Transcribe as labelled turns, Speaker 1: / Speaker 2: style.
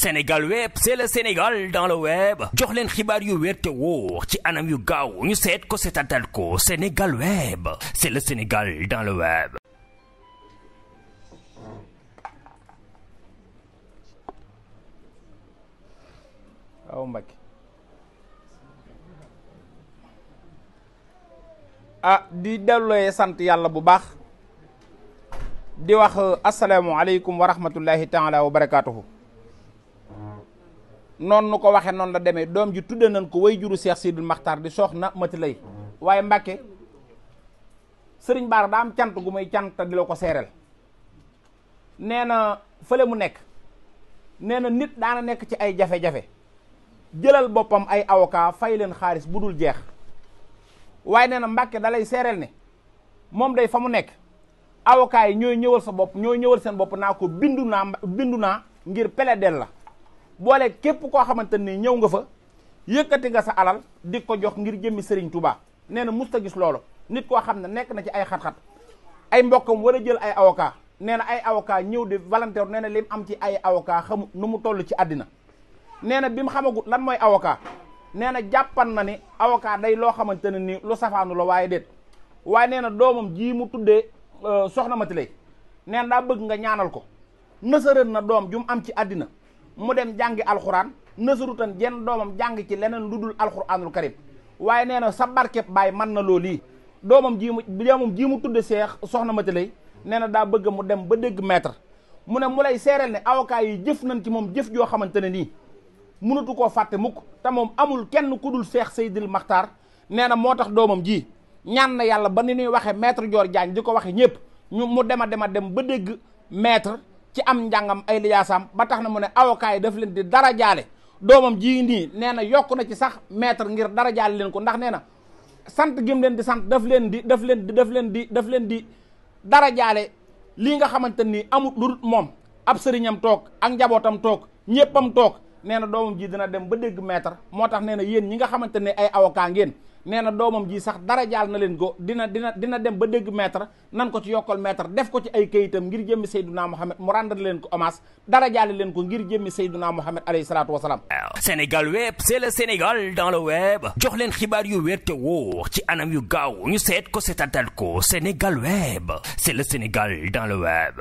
Speaker 1: Sénégal web c'est le Sénégal dans le web jox leen xibaar yu wér te wóor ci anam yu gaaw ñu seet ko seetatal ko Sénégal web c'est le Sénégal dans le web.
Speaker 2: waaw Mbacke di dellooyee sant yàlla bu baax di wax asalaamualeykum wa rahmatullahi taala wa barakaatuhu. noonu nu ko waxee noonu la demee doom ji tudde nañ ko way juru Seex Sidul Maxtaar di soxna Mati Lay waaye Mbacke sëriñ Baara daa am cant gu muy cant di la ko seereel. nee na fële mu nekk nee na nit daana nekk ci ay jafe-jafe jëlal boppam ay avocat fay leen xaalis bu dul jeex waaye nee na Mbàkke dalay seereel ne moom day fa mu nekk avocat yi ñooy ñëwal sa bopp ñooy ñëwal seen bopp naa ko bindu naa ngir plaider la boole képp koo xamante ni ñëw nga fa yëkkati nga sa alal di ko jox ngir jëmmi Serigne Touba. nee na musta gis loolu nit koo xam ne nekk na ci ay xat-xat ay mbokkam war a jël ay avocat nee na ay avocat ñëw di volontaire nee na lim am ci ay avocat xamu nu mu toll ci àddina nee na bi mu xamagut lan mooy avocat nee na jàppan na ni avocat day loo xamante ne ni lu safaanu la waaye déet waaye nee na doomam ji mu tuddee soxna Mati Lay nee na daa bëgg nga ñaanal ko nësërën na doom ju mu am ci àddina mu dem jàngi alxuraan nësërutan jenn doomam jàng ci leneen lu dul alxuraanul karim waaye nee na sa barkeb baay mën na loolu lii doomam ji mu tudde seex soxna Mati Lay nee na daa bëgg mu dem ba dégg maître mu ne mu lay seereel ne avocat yi jëf nañ ci moom jëf joo xamante ne nii mënatu koo fàtte mukk te moom amul kenn ku dul Seex Seydil Maxtaar nee na moo tax doomam ji ñaan na yàlla ba ni ñuy waxee maître Dior Diagne di ko waxe ñëpp mu dem ba dégg maître ci am njàngam ay liyaasam ba tax na mu ne avocat yi daf leen di dara jaale doomam ji nii nee na yokk na ci sax maître ngir dara jaale leen ko ndax nee na sant gim leen di sant daf leen di dara jaale lii nga xamante ni amut lu dul moom ab sëriñam toog ak njabootam toog ñéppam toog nee na doomam ji dina dem ba dégg maître moo tax nee na yéen ñi nga xamante ne ay avocat ngeen nee na doomam ji sax dara jaal na leen ko dina dem ba dégg maître nan ko ci yokkal maître def ko ci ay kayitam ngir jëmmi Seydina Mohamed mu rendre leen ko hommage dara jaale leen ko ngir jëmmi Seydina Mohamed alayhi salaatu wasalaam.
Speaker 1: Sénégal web c'est le Sénégal dans le web jox leen xibaar yu wér te wóor ci anam yu gaaw ñu seet ko seetatal ko Sénégal web c'est le Sénégal dans le web.